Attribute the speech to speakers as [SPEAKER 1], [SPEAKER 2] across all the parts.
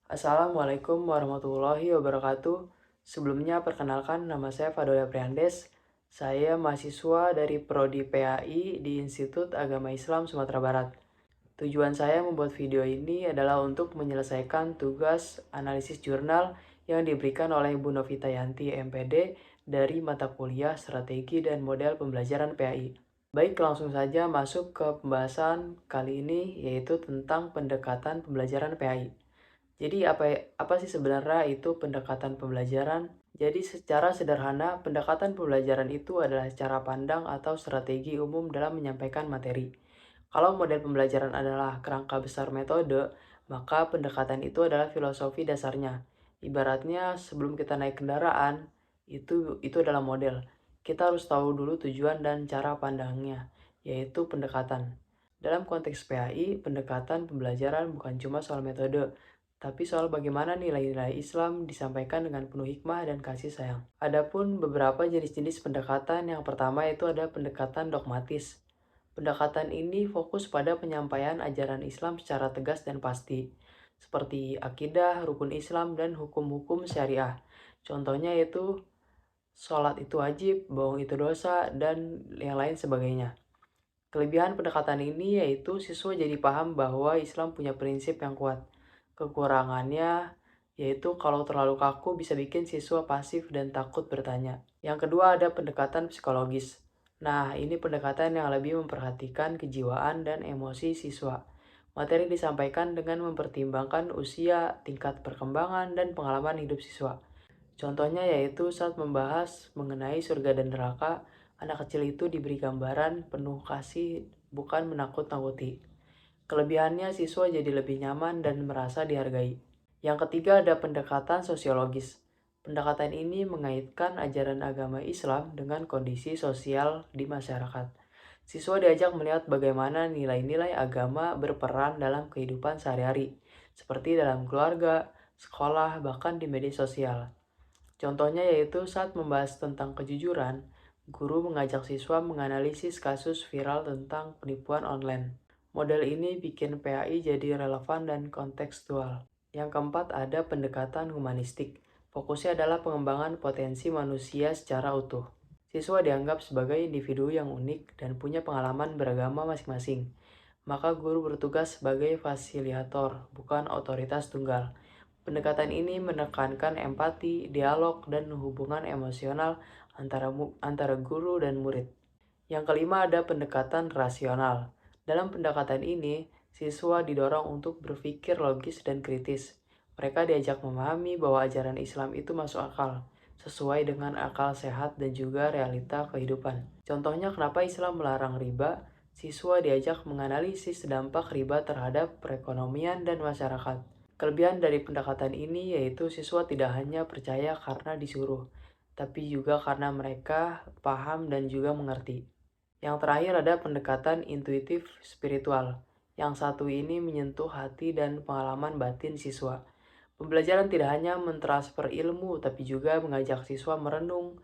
[SPEAKER 1] Assalamualaikum warahmatullahi wabarakatuh. Sebelumnya perkenalkan nama saya Fadolia Priandes. Saya mahasiswa dari Prodi PAI di Institut Agama Islam Sumatera Barat. Tujuan saya membuat video ini adalah untuk menyelesaikan tugas analisis jurnal yang diberikan oleh Bu Novita Yanti MPD dari mata kuliah Strategi dan Model Pembelajaran PAI. Baik, langsung saja masuk ke pembahasan kali ini, yaitu tentang pendekatan pembelajaran PAI. Jadi apa sih sebenarnya itu pendekatan pembelajaran? Jadi secara sederhana, pendekatan pembelajaran itu adalah cara pandang atau strategi umum dalam menyampaikan materi. Kalau model pembelajaran adalah kerangka besar metode, maka pendekatan itu adalah filosofi dasarnya. Ibaratnya sebelum kita naik kendaraan, itu adalah model. Kita harus tahu dulu tujuan dan cara pandangnya, yaitu pendekatan. Dalam konteks PAI, pendekatan pembelajaran bukan cuma soal metode, tapi soal bagaimana nilai-nilai Islam disampaikan dengan penuh hikmah dan kasih sayang. Adapun beberapa jenis-jenis pendekatan, yang pertama itu ada pendekatan dogmatis. Pendekatan ini fokus pada penyampaian ajaran Islam secara tegas dan pasti, seperti akidah, rukun Islam, dan hukum-hukum syariah. Contohnya yaitu sholat itu wajib, bohong itu dosa, dan yang lain sebagainya. Kelebihan pendekatan ini yaitu siswa jadi paham bahwa Islam punya prinsip yang kuat. Kekurangannya yaitu kalau terlalu kaku bisa bikin siswa pasif dan takut bertanya. Yang kedua ada pendekatan psikologis. Nah, ini pendekatan yang lebih memperhatikan kejiwaan dan emosi siswa. Materi disampaikan dengan mempertimbangkan usia, tingkat perkembangan, dan pengalaman hidup siswa. Contohnya yaitu saat membahas mengenai surga dan neraka, anak kecil itu diberi gambaran penuh kasih, bukan menakut-nakuti. Kelebihannya siswa jadi lebih nyaman dan merasa dihargai. Yang ketiga ada pendekatan sosiologis. Pendekatan ini mengaitkan ajaran agama Islam dengan kondisi sosial di masyarakat. Siswa diajak melihat bagaimana nilai-nilai agama berperan dalam kehidupan sehari-hari, seperti dalam keluarga, sekolah, bahkan di media sosial. Contohnya yaitu saat membahas tentang kejujuran, guru mengajak siswa menganalisis kasus viral tentang penipuan online. Model ini bikin PAI jadi relevan dan kontekstual. Yang keempat ada pendekatan humanistik. Fokusnya adalah pengembangan potensi manusia secara utuh. Siswa dianggap sebagai individu yang unik dan punya pengalaman beragama masing-masing. Maka guru bertugas sebagai fasilitator, bukan otoritas tunggal. Pendekatan ini menekankan empati, dialog, dan hubungan emosional antara guru dan murid. Yang kelima ada pendekatan rasional. Dalam pendekatan ini, siswa didorong untuk berpikir logis dan kritis. Mereka diajak memahami bahwa ajaran Islam itu masuk akal, sesuai dengan akal sehat dan juga realita kehidupan. Contohnya kenapa Islam melarang riba, siswa diajak menganalisis dampak riba terhadap perekonomian dan masyarakat. Kelebihan dari pendekatan ini yaitu siswa tidak hanya percaya karena disuruh, tapi juga karena mereka paham dan juga mengerti. Yang terakhir ada pendekatan intuitif spiritual. Yang satu ini menyentuh hati dan pengalaman batin siswa. Pembelajaran tidak hanya mentransfer ilmu, tapi juga mengajak siswa merenung,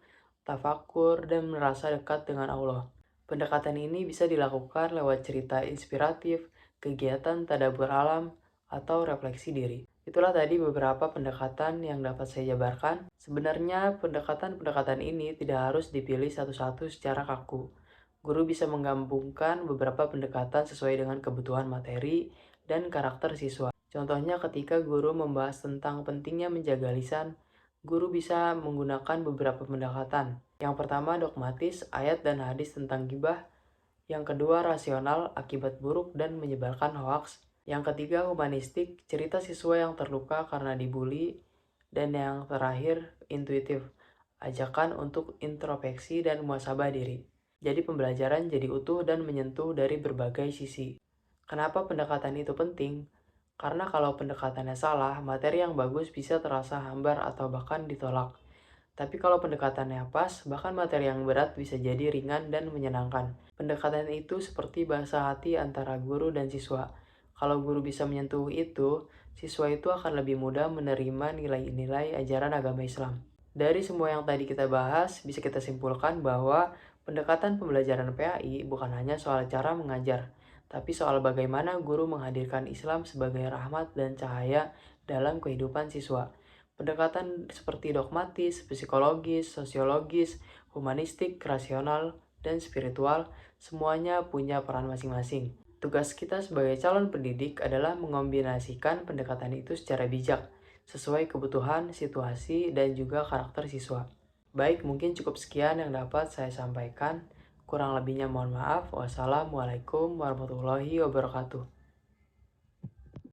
[SPEAKER 1] tafakur, dan merasa dekat dengan Allah. Pendekatan ini bisa dilakukan lewat cerita inspiratif, kegiatan tadabbur alam, atau refleksi diri. Itulah tadi beberapa pendekatan yang dapat saya jabarkan. Sebenarnya pendekatan-pendekatan ini tidak harus dipilih satu-satu secara kaku. Guru bisa menggabungkan beberapa pendekatan sesuai dengan kebutuhan materi dan karakter siswa. Contohnya ketika guru membahas tentang pentingnya menjaga lisan, guru bisa menggunakan beberapa pendekatan. Yang pertama dogmatis, ayat dan hadis tentang gibah. Yang kedua rasional, akibat buruk dan menyebarkan hoaks. Yang ketiga humanistik, cerita siswa yang terluka karena dibully. Dan yang terakhir intuitif, ajakan untuk introspeksi dan muhasabah diri. Jadi pembelajaran jadi utuh dan menyentuh dari berbagai sisi. Kenapa pendekatan itu penting? Karena kalau pendekatannya salah, materi yang bagus bisa terasa hambar atau bahkan ditolak. Tapi kalau pendekatannya pas, bahkan materi yang berat bisa jadi ringan dan menyenangkan. Pendekatan itu seperti bahasa hati antara guru dan siswa. Kalau guru bisa menyentuh itu, siswa itu akan lebih mudah menerima nilai-nilai ajaran agama Islam. Dari semua yang tadi kita bahas, bisa kita simpulkan bahwa pendekatan pembelajaran PAI bukan hanya soal cara mengajar, tapi soal bagaimana guru menghadirkan Islam sebagai rahmat dan cahaya dalam kehidupan siswa. Pendekatan seperti dogmatis, psikologis, sosiologis, humanistik, rasional, dan spiritual semuanya punya peran masing-masing. Tugas kita sebagai calon pendidik adalah mengombinasikan pendekatan itu secara bijak, sesuai kebutuhan, situasi, dan juga karakter siswa. Baik, mungkin cukup sekian yang dapat saya sampaikan. Kurang lebihnya mohon maaf. Wassalamualaikum warahmatullahi wabarakatuh.